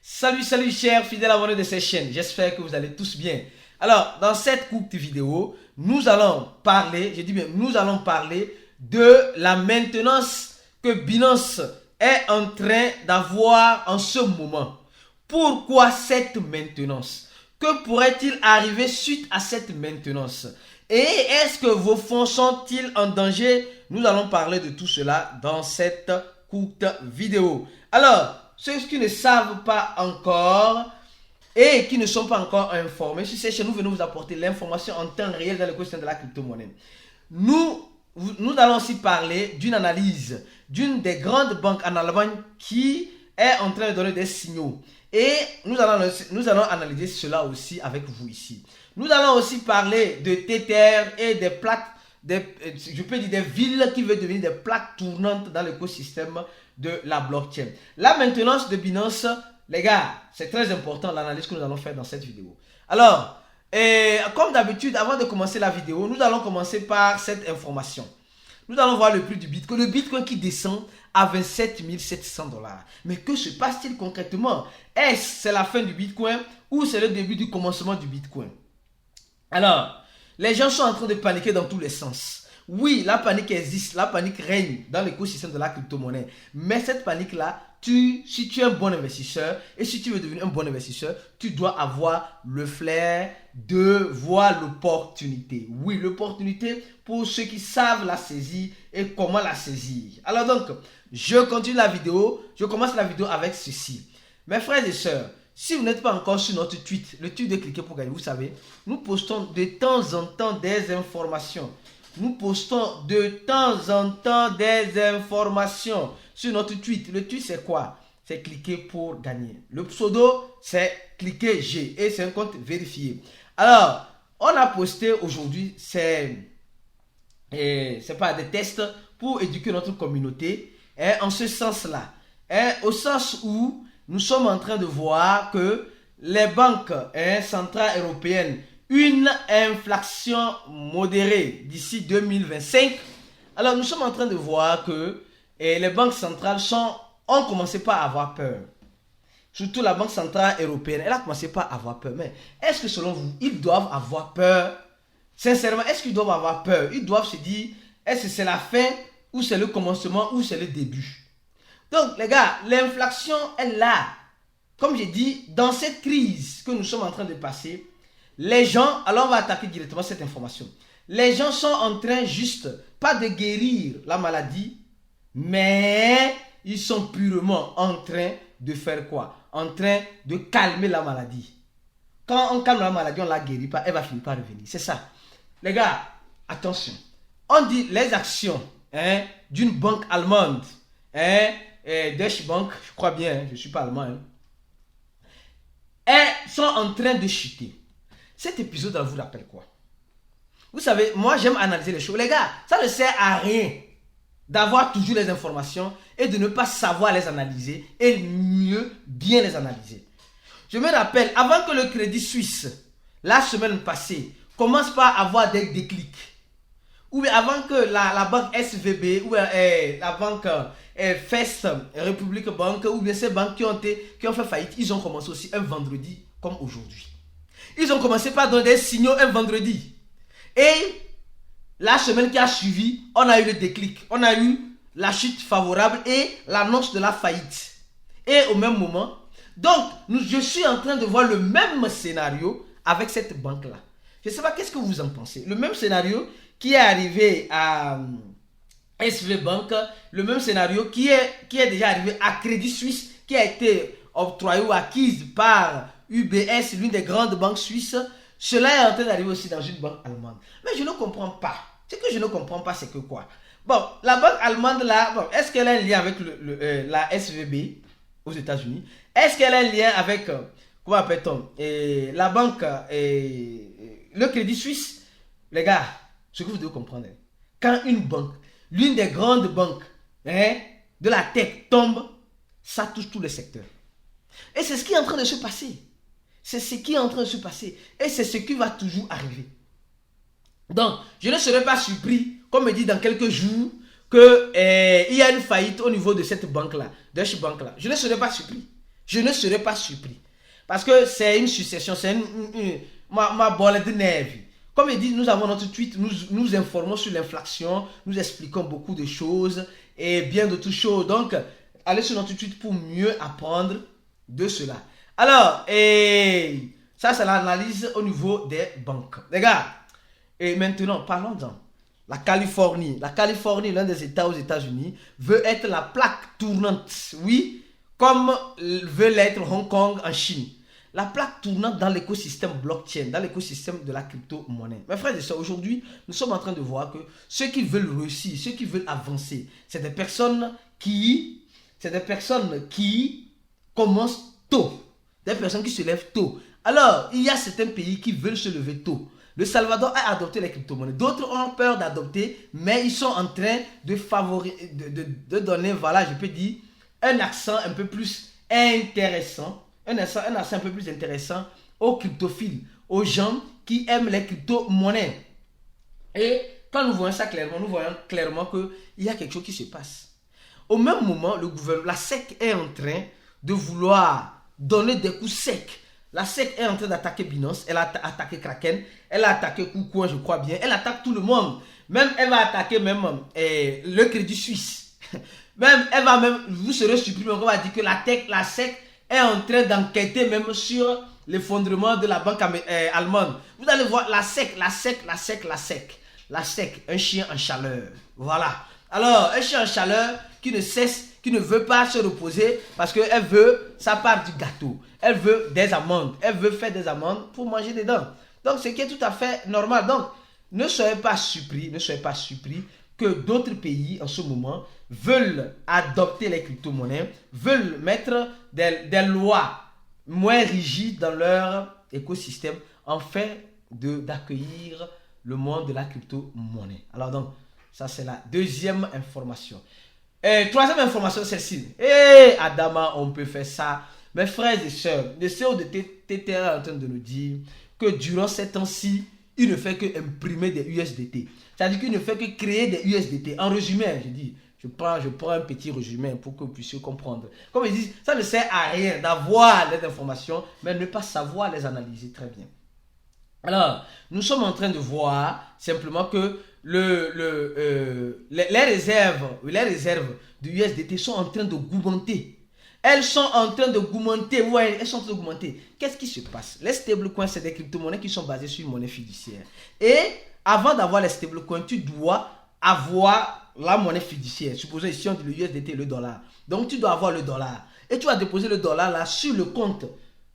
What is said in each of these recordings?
Salut chers fidèles abonnés de cette chaîne, j'espère que vous allez tous bien. Alors, dans cette courte vidéo, nous allons parler, de la maintenance que Binance est en train d'avoir en ce moment. Pourquoi cette maintenance? Que pourrait-il arriver suite à cette maintenance? Et est-ce que vos fonds sont-ils en danger? Nous allons parler de tout cela dans cette courte vidéo. Alors, ceux qui ne savent pas encore et qui ne sont pas encore informés, sur cette chaîne, nous venons vous apporter l'information en temps réel dans l'écosystème de la crypto-monnaie. Nous allons aussi parler d'une analyse d'une des grandes banques en Allemagne qui est en train de donner des signaux. Et nous allons analyser cela aussi avec vous ici. Nous allons aussi parler de Tether et des plaques, je peux dire des villes qui veulent devenir des plaques tournantes dans l'écosystème de la blockchain. La maintenance de Binance, les gars, c'est très important l'analyse que nous allons faire dans cette vidéo. Alors, comme d'habitude, avant de commencer la vidéo, nous allons commencer par cette information. Nous allons voir le prix du Bitcoin. Le Bitcoin qui descend à 27 700 $. Mais que se passe-t-il concrètement? Est-ce c'est la fin du Bitcoin ou c'est le début du commencement du Bitcoin? Alors, les gens sont en train de paniquer dans tous les sens. Oui, la panique existe, la panique règne dans l'écosystème de la crypto-monnaie. Mais cette panique-là, si tu es un bon investisseur et si tu veux devenir un bon investisseur, tu dois avoir le flair de voir l'opportunité. Oui, l'opportunité pour ceux qui savent la saisir et comment la saisir. Alors donc, je continue la vidéo. Je commence la vidéo avec ceci. Mes frères et sœurs, si vous n'êtes pas encore sur notre tweet, le tweet de cliquer pour gagner, vous savez, nous postons de temps en temps des informations. Nous postons de temps en temps des informations sur notre tweet. Le tweet, c'est quoi? C'est cliquer pour gagner. Le pseudo, c'est cliquer G et c'est un compte vérifié. Alors, on a posté aujourd'hui, c'est pas des tests pour éduquer notre communauté en ce sens-là. Au sens où nous sommes en train de voir que les banques centrales européennes, une inflation modérée d'ici 2025. Alors nous sommes en train de voir que les banques centrales ont commencé par avoir peur. Surtout la Banque centrale européenne, elle a commencé par avoir peur. Mais est-ce que selon vous, ils doivent avoir peur? Sincèrement, est-ce qu'ils doivent avoir peur? Ils doivent se dire, est-ce que c'est la fin ou c'est le commencement ou c'est le début? Donc les gars, l'inflation est là. Comme j'ai dit, dans cette crise que nous sommes en train de passer, les gens, alors on va attaquer directement cette information. Les gens sont en train juste, pas de guérir la maladie, mais ils sont purement en train de faire quoi? En train de calmer la maladie. Quand on calme la maladie, on ne la guérit pas, elle va finir par revenir. C'est ça. Les gars, attention. On dit les actions d'une banque allemande, Deutsche Bank, je crois bien, je ne suis pas allemand, elles sont en train de chuter. Cet épisode vous rappelle quoi? Vous savez, moi j'aime analyser les choses. Les gars, ça ne sert à rien d'avoir toujours les informations et de ne pas savoir les analyser et mieux bien les analyser. Je me rappelle, avant que le Crédit Suisse, la semaine passée, commence par avoir des déclics, ou bien avant que la banque SVB, ou la banque First Republic Bank, ou bien ces banques qui ont fait faillite, ils ont commencé aussi un vendredi comme aujourd'hui. Ils ont commencé par donner des signaux un vendredi. Et la semaine qui a suivi, on a eu le déclic. On a eu la chute favorable et l'annonce de la faillite. Et au même moment, donc je suis en train de voir le même scénario avec cette banque-là. Je ne sais pas, qu'est-ce que vous en pensez? Le même scénario qui est arrivé à SV Bank, le même scénario qui est déjà arrivé à Crédit Suisse, qui a été octroyé ou acquise par UBS, l'une des grandes banques suisses. Cela est en train d'arriver aussi dans une banque allemande. Mais je ne comprends pas. Ce que je ne comprends pas, c'est que quoi? Bon, la banque allemande là, bon, est-ce qu'elle a un lien avec la SVB aux États-Unis? Est-ce qu'elle a un lien avec, comment appelle-t-on, la banque, le Crédit Suisse? Les gars, ce que vous devez comprendre, quand une banque, l'une des grandes banques de la tech tombe, ça touche tous les secteurs. Et c'est ce qui est en train de se passer. C'est ce qui est en train de se passer. Et c'est ce qui va toujours arriver. Donc, je ne serai pas surpris, comme me dit dans quelques jours, qu'il y a une faillite au niveau de cette banque-là, Deutsche Bank-là. Je ne serai pas surpris. Je ne serai pas surpris. Parce que c'est une succession, c'est ma bolle de nerfs. Comme il dit, nous avons notre tweet, nous informons sur l'inflation, nous expliquons beaucoup de choses et bien d'autres choses. Donc, allez sur notre tweet pour mieux apprendre de cela. Alors, ça c'est l'analyse au niveau des banques. Les gars, et maintenant, parlons-en. La Californie, l'un des États aux États-Unis, veut être la plaque tournante, oui, comme veut l'être Hong Kong en Chine. La plaque tournante dans l'écosystème blockchain, dans l'écosystème de la crypto-monnaie. Mes frères et sœurs, aujourd'hui, nous sommes en train de voir que ceux qui veulent réussir, ceux qui veulent avancer, c'est des personnes qui commencent tôt, des personnes qui se lèvent tôt. Alors, il y a certains pays qui veulent se lever tôt. Le Salvador a adopté les crypto-monnaies. D'autres ont peur d'adopter, mais ils sont en train de donner, voilà, je peux dire, un accent un peu plus intéressant. Un accent un peu plus intéressant aux cryptophiles, aux gens qui aiment les crypto-monnaies. Et quand nous voyons ça clairement, nous voyons clairement qu'il y a quelque chose qui se passe. Au même moment, le gouvernement, la SEC est en train de vouloir donner des coups secs. La SEC est en train d'attaquer Binance, elle a attaqué Kraken, elle a attaqué KuCoin, je crois bien, elle attaque tout le monde. Même elle va attaquer même le Crédit Suisse. Vous serez surpris, on va dire que la SEC est en train d'enquêter même sur l'effondrement de la banque allemande. Vous allez voir la SEC, un chien en chaleur. Voilà. Alors, un chien en chaleur qui ne veut pas se reposer parce qu'elle veut sa part du gâteau. Elle veut des amendes. Elle veut faire des amendes pour manger dedans. Donc, ce qui est tout à fait normal. Donc, ne soyez pas surpris que d'autres pays en ce moment veulent adopter les crypto-monnaies, veulent mettre des lois moins rigides dans leur écosystème en fait d'accueillir le monde de la crypto-monnaie. Alors donc, ça c'est la deuxième information. Et troisième information, celle-ci. Adama, on peut faire ça. Mes frères et sœurs, le CEO de TTR est en train de nous dire que durant ces temps-ci, il ne fait que imprimer des USDT. C'est-à-dire qu'il ne fait que créer des USDT. En résumé, je prends un petit résumé pour que vous puissiez comprendre. Comme ils disent, ça ne sert à rien d'avoir les informations, mais ne pas savoir les analyser très bien. Alors, nous sommes en train de voir simplement que les réserves de USDT sont en train de augmenter. Elles sont en train de augmenter. Ouais, elles sont en train d'augmenter. Qu'est-ce qui se passe? Les stablecoins, c'est des crypto-monnaies qui sont basées sur une monnaie fiduciaire. Et avant d'avoir les stablecoins, tu dois avoir la monnaie fiduciaire. Supposons ici on dit le USDT, le dollar. Donc tu dois avoir le dollar. Et tu vas déposer le dollar là sur le compte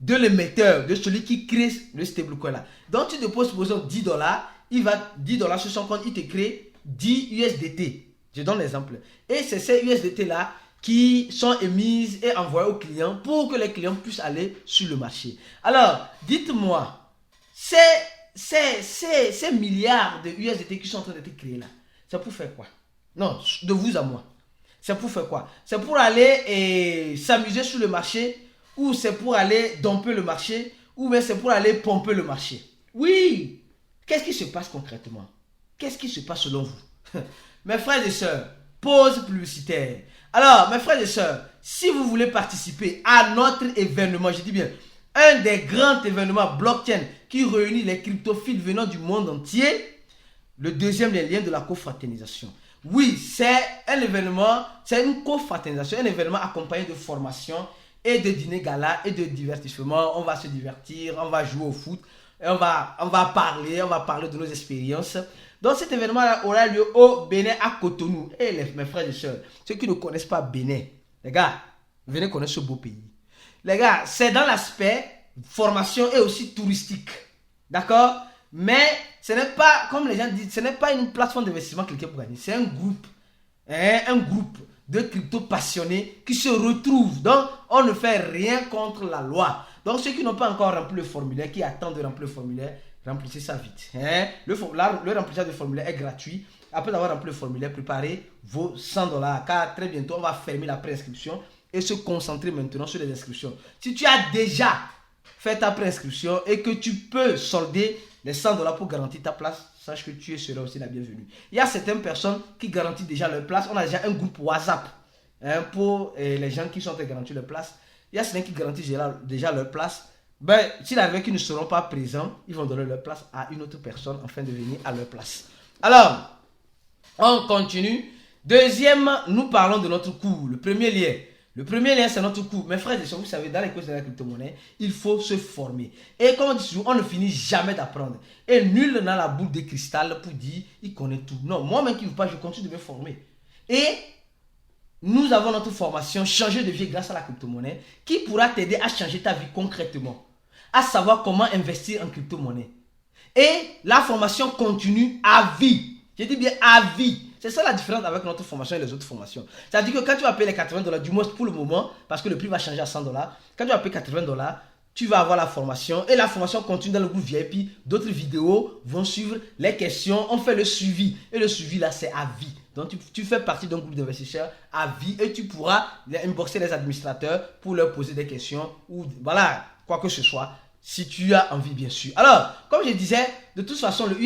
de l'émetteur, de celui qui crée le stablecoin là. Donc tu déposes, supposons 10 dollars. Il va 10 dollars sur son compte, il te crée 10 USDT. Je donne l'exemple. Et c'est ces USDT là qui sont émises et envoyées aux clients pour que les clients puissent aller sur le marché. Alors, dites-moi, ces milliards de USDT qui sont en train d'être créés là, c'est pour faire quoi? Non, de vous à moi. C'est pour faire quoi? C'est pour aller s'amuser sur le marché, ou c'est pour aller domper le marché, ou bien c'est pour aller pomper le marché? Oui! Qu'est-ce qui se passe concrètement? Qu'est-ce qui se passe selon vous? Mes frères et sœurs, pause publicitaire. Alors, mes frères et sœurs, si vous voulez participer à notre événement, je dis bien, un des grands événements blockchain qui réunit les cryptophiles venant du monde entier, le deuxième des liens de la cofraternisation. Oui, c'est un événement, c'est une cofraternisation, un événement accompagné de formation et de dîner gala et de divertissement. On va se divertir, on va jouer au foot, et on va parler de nos expériences. Donc cet événement aura lieu au Bénin à Cotonou. Et mes frères et sœurs, ceux qui ne connaissent pas Bénin, les gars, venez connaître ce beau pays. Les gars, c'est dans l'aspect formation et aussi touristique. D'accord? Mais ce n'est pas, comme les gens disent, ce n'est pas une plateforme d'investissement que quelqu'un peut gagner. C'est un groupe de crypto passionnés qui se retrouvent. Donc, on ne fait rien contre la loi. Donc, ceux qui n'ont pas encore rempli le formulaire, qui attendent de remplir le formulaire, remplissez ça vite. Le remplissage du formulaire est gratuit. Après avoir rempli le formulaire, préparez vos 100 $. Car très bientôt, on va fermer la préinscription et se concentrer maintenant sur les inscriptions. Si tu as déjà fait ta préinscription et que tu peux solder les 100 $ pour garantir ta place, sache que tu seras aussi la bienvenue. Il y a certaines personnes qui garantissent déjà leur place. On a déjà un groupe WhatsApp pour les gens qui sont en train de garantir leur place. il y a certains qui garantissent déjà leur place. Ben, s'il arrive qu'ils ne seront pas présents, ils vont donner leur place à une autre personne afin de venir à leur place. Alors, on continue. Deuxième, nous parlons de notre cours. Le premier lien, c'est notre cours. Mes frères et sœurs, vous savez, dans les cours de la crypto-monnaie, il faut se former. Et comme on dit toujours, on ne finit jamais d'apprendre. Et nul n'a la boule de cristal pour dire, il connaît tout. Non, moi-même qui ne veux pas, je continue de me former. Et nous avons notre formation Changer de vie grâce à la crypto-monnaie qui pourra t'aider à changer ta vie concrètement, à savoir comment investir en crypto-monnaie. Et la formation continue à vie. Je dis bien à vie. C'est ça la différence avec notre formation et les autres formations. C'est-à-dire que quand tu vas payer les $80, du moins pour le moment, parce que le prix va changer à $100, quand tu vas payer $80, tu vas avoir la formation et la formation continue dans le groupe VIP. D'autres vidéos vont suivre, les questions, on fait le suivi. Et le suivi là, c'est à vie. Donc tu fais partie d'un groupe d'investisseurs à vie et tu pourras inboxer les administrateurs pour leur poser des questions ou voilà, quoi que ce soit. Si tu as envie, bien sûr. Alors, comme je disais, de toute façon, le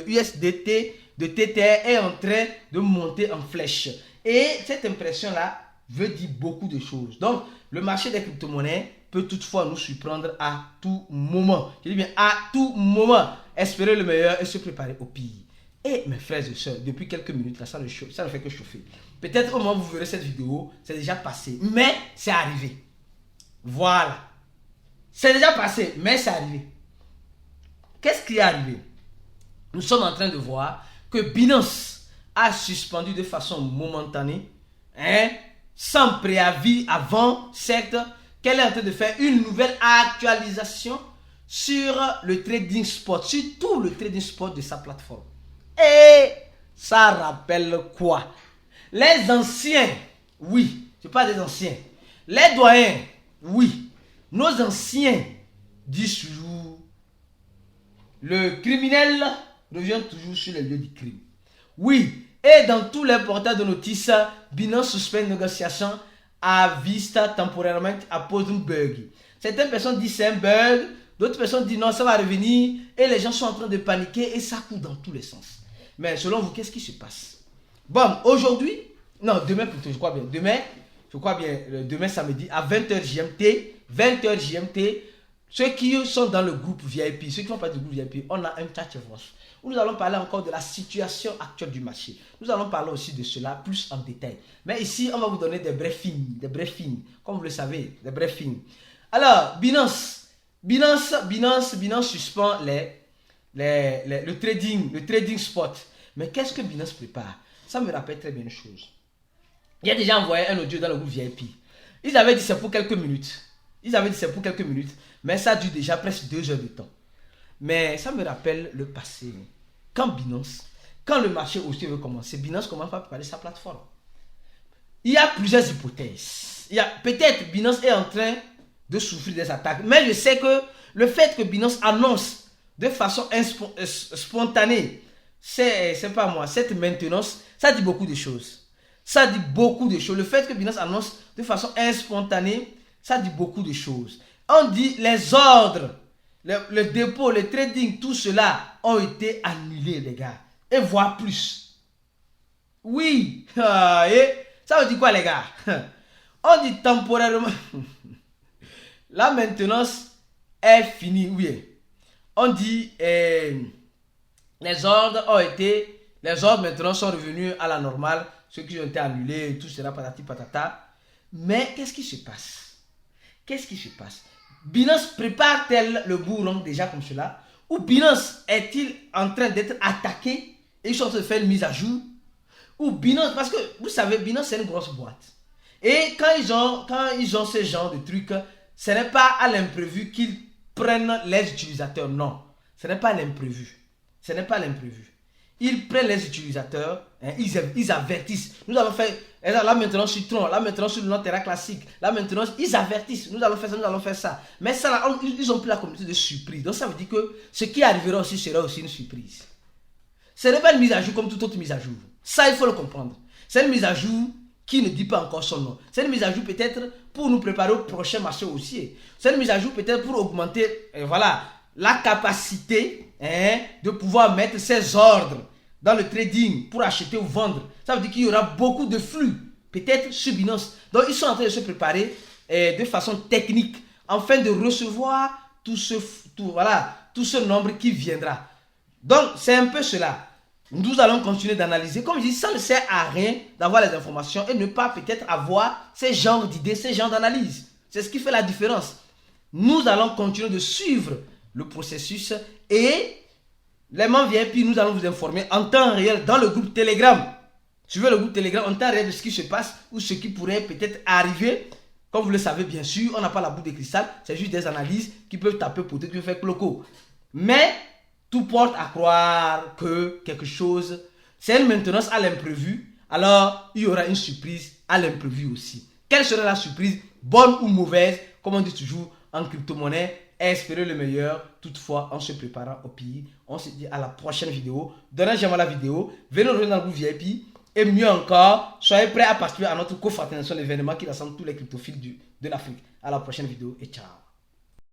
USDT de TTR est en train de monter en flèche. Et cette impression-là veut dire beaucoup de choses. Donc, le marché des crypto-monnaies peut toutefois nous surprendre à tout moment. Je dis bien à tout moment. Espérer le meilleur et se préparer au pire. Et mes frères et sœurs, depuis quelques minutes, là, ça ne fait que chauffer. Peut-être au moment où vous verrez cette vidéo, c'est déjà passé. Mais c'est arrivé. Voilà. C'est déjà passé, mais c'est arrivé. Qu'est-ce qui est arrivé? Nous sommes en train de voir que Binance a suspendu de façon momentanée, sans préavis avant, certes, qu'elle est en train de faire une nouvelle actualisation sur le trading spot, sur tout le trading spot de sa plateforme. Et ça rappelle quoi? Les anciens, oui, je parle des anciens, les doyens, oui, nos anciens disent toujours, le criminel revient toujours sur les lieux du crime. Oui, et dans tous les portails de notices, Binance suspend une négociation à vista temporairement à cause d'un bug. Certaines personnes disent c'est un bug, d'autres personnes disent non, ça va revenir, et les gens sont en train de paniquer et ça court dans tous les sens. Mais selon vous, qu'est-ce qui se passe? Bon, aujourd'hui, non, demain plutôt, je crois bien, demain samedi à 20h GMT, ceux qui sont dans le groupe VIP, ceux qui font partie du groupe VIP, on a un chat où nous allons parler encore de la situation actuelle du marché. Nous allons parler aussi de cela plus en détail. Mais ici, on va vous donner des briefings, comme vous le savez, des briefings. Alors, Binance suspend le trading spot. Mais qu'est-ce que Binance prépare? Ça me rappelle très bien une chose. Il a déjà envoyé un audio dans le groupe VIP. Ils avaient dit c'est pour quelques minutes. Mais ça dure déjà presque 2 heures de temps. Mais ça me rappelle le passé. Quand le marché aussi veut commencer, Binance commence par préparer sa plateforme. Il y a plusieurs hypothèses. Peut-être Binance est en train de souffrir des attaques. Mais je sais que le fait que Binance annonce de façon spontanée, c'est pas moi, cette maintenance, ça dit beaucoup de choses. Le fait que Binance annonce de façon spontanée, ça dit beaucoup de choses. On dit les ordres, le dépôt, le trading, tout cela ont été annulés, les gars. Et voire plus. Oui. Ça veut dire quoi, les gars? On dit temporairement. La maintenance est finie. Oui. On dit les ordres maintenant sont revenus à la normale. Ceux qui ont été annulés, tout cela, patati patata. Mais qu'est-ce qui se passe? Binance prépare-t-elle le bourron déjà comme cela? Ou Binance est-il en train d'être attaqué et ils sont en train de faire une mise à jour? Ou Binance, parce que vous savez, Binance c'est une grosse boîte. Et quand ils ont ce genre de trucs, ce n'est pas à l'imprévu qu'ils prennent les utilisateurs. Non, ce n'est pas l'imprévu. Ils prennent les utilisateurs, ils avertissent. Nous allons faire là maintenant sur Tron, là maintenant sur le Terra classique, là maintenant ils avertissent. Nous allons faire ça. Mais ça, là, ils ont pris la communauté de surprise. Donc ça veut dire que ce qui arrivera aussi sera aussi une surprise. Ce n'est pas une mise à jour comme toute autre mise à jour. Ça, il faut le comprendre. C'est une mise à jour qui ne dit pas encore son nom. C'est une mise à jour peut-être pour nous préparer au prochain marché haussier. C'est une mise à jour peut-être pour augmenter la capacité de pouvoir mettre ses ordres dans le trading pour acheter ou vendre. Ça veut dire qu'il y aura beaucoup de flux. peut-être sur Binance. Donc, ils sont en train de se préparer de façon technique afin de recevoir tout ce nombre qui viendra. Donc, c'est un peu cela. Nous allons continuer d'analyser. Comme je dis, ça ne sert à rien d'avoir les informations et ne pas peut-être avoir ces genres d'idées, ces genres d'analyse. C'est ce qui fait la différence. Nous allons continuer de suivre le processus et les membres VIP, nous allons vous informer en temps réel dans le groupe Telegram. Suivez le groupe Telegram en temps réel de ce qui se passe ou ce qui pourrait peut-être arriver. Comme vous le savez, bien sûr, on n'a pas la boule de cristal. C'est juste des analyses qui peuvent taper pour qui peuvent faire cloco. Mais tout porte à croire que quelque chose, c'est une maintenance à l'imprévu. Alors, il y aura une surprise à l'imprévu aussi. Quelle sera la surprise, bonne ou mauvaise, comme on dit toujours en crypto-monnaie? Espérez le meilleur, toutefois en se préparant au pire. On se dit à la prochaine vidéo. Donnez j'aime la vidéo, venez rejoindre dans le groupe VIP. Et mieux encore, soyez prêts à participer à notre co-fraternisation d'événements qui rassemble tous les cryptophiles de l'Afrique. À la prochaine vidéo et ciao.